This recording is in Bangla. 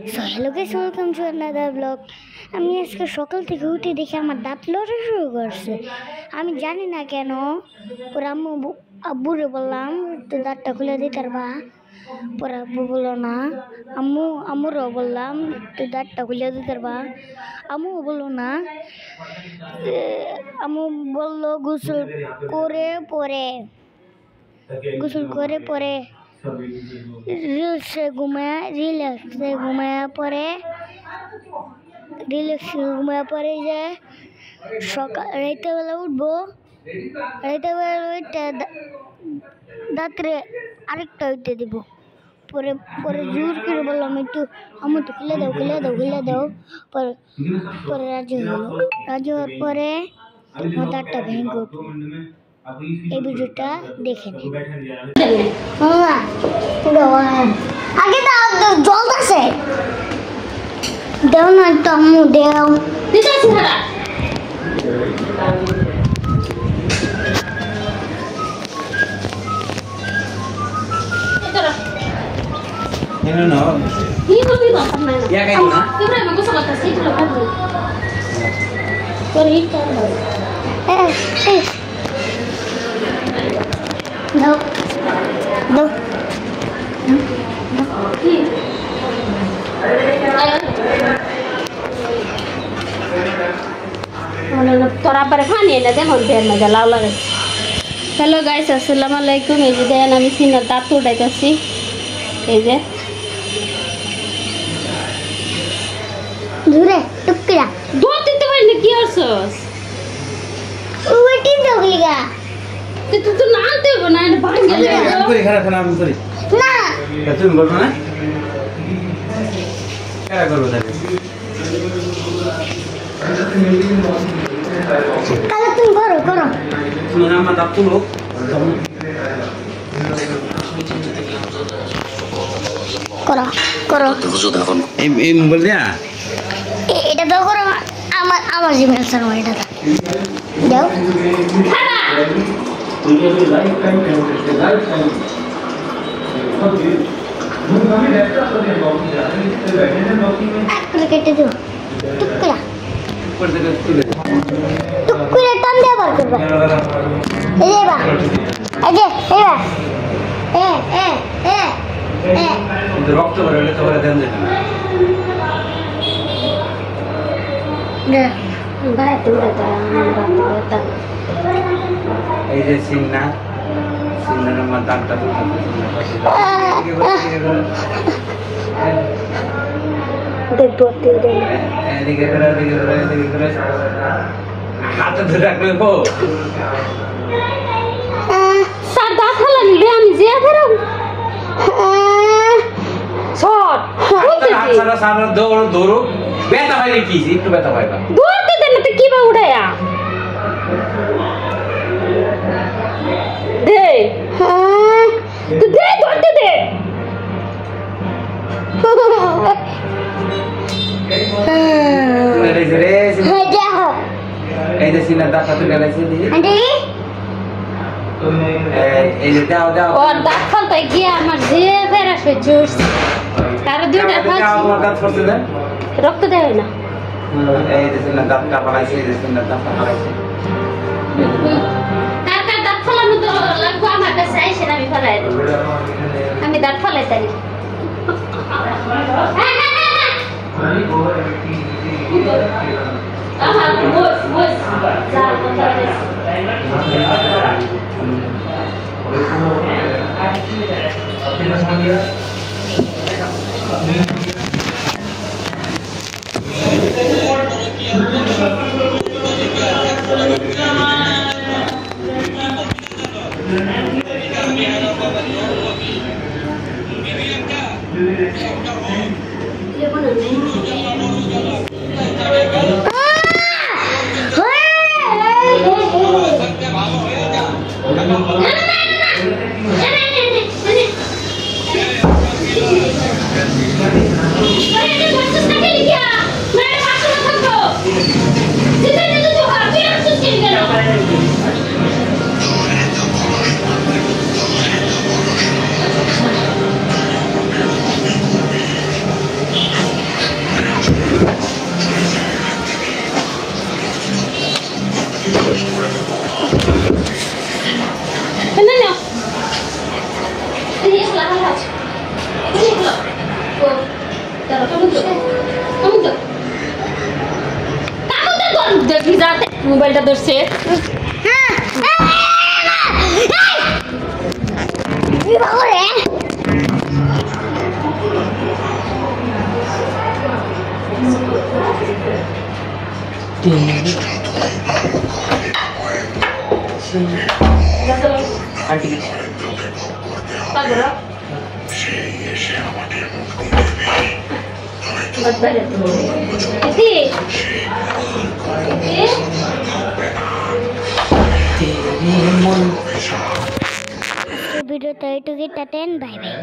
Hello guys, welcome to another blog. আমি আজকে সকাল থেকে উঠে দেখি আমার দাঁত লড়া শুরু করছে। আমি জানি না কেন। পরে আব্বুরে বললাম তো দাঁতটা খুলে দিতে পারবা। পরে আব্বু বললো না। আম্মুরও বললাম তো দাঁতটা খুলে দিতে পারবা। আম্মুও বললো না। আম্মু বললো গোসল করে পরে রিল্যাক্সে ঘুমায় পরে যে রাইতেবেলা উঠবো। রাইতেবেলা উঠে দাঁতরে আরেকটা উঠতে দিব। পরে জোর করে বললাম একটু আম্মু তো খুলে দাও। পরে রাজি হওয়ার পরে আমার দাঁতটা ভেঙে উঠবো। এই ভিডিওটা দেখে নিন। আগে জল আছে দেও না তো আম্মু দেও। তোরা পরে পানি এনে দে মন ফের মজা লাউ লাগে। হ্যালো গাইস, আসসালামু আলাইকুম। এই যে দেখেন আমি সিনার দাঁত উঠাইতেছি। এই যে দূরে টুকরা দৌড় দিতে পারিনি কি করছস? ওইটি দগলিগা তুই তো না আনতে হবে না, এটা ভাঙ গেল। আমি করি খারাপ না, আমি করি না। তুমি বলবো না কেন করবো তাহলে? তাহলে তুমি করো শুনুন আমার দাঁত তুলো। করো এই মোবাইল দিয়া এটা তো করো। আমার জিমেল সার্ভার এটা দাও। কেটে দিও টুকরা টান দিয়ে বার করবা। এই রক্ত বেরোলে তো দেন দেবে না। এই যে সিন্নার আমার দাঁতটা হাতে ধরে রাখলে স্যার দাঁত হালানি রে, আমি যে ফেরাম দৌড়ো ব্যথা পাইলে কি একটু ব্যথা পাইবা দৌড়তে দেন না তো কি বা উড়াইয়া দে তো দে দৌড়তে দে। এই যে সিনার দাঁতটা তুলে গেছে এই যে দাও ওর দাঁত ফলতে গিয়ে আমার যে ফেরা সহ্য হচ্ছে। তার দুইটা রক্ত দেয় না। এই যে সিনার দাঁতটা ফলাইছে, এই যে সিনার দাঁতটা ফলাইছে। কার দাঁত ফলানো তো লাগবো আমার কাছে আইসেন, আমি ফলাই দেব। আমি দাঁত ফলাই তাই মোবাইলটা ধরছে আন্টি ভিডিওটা এইটুকুই টাটেন বাই বাই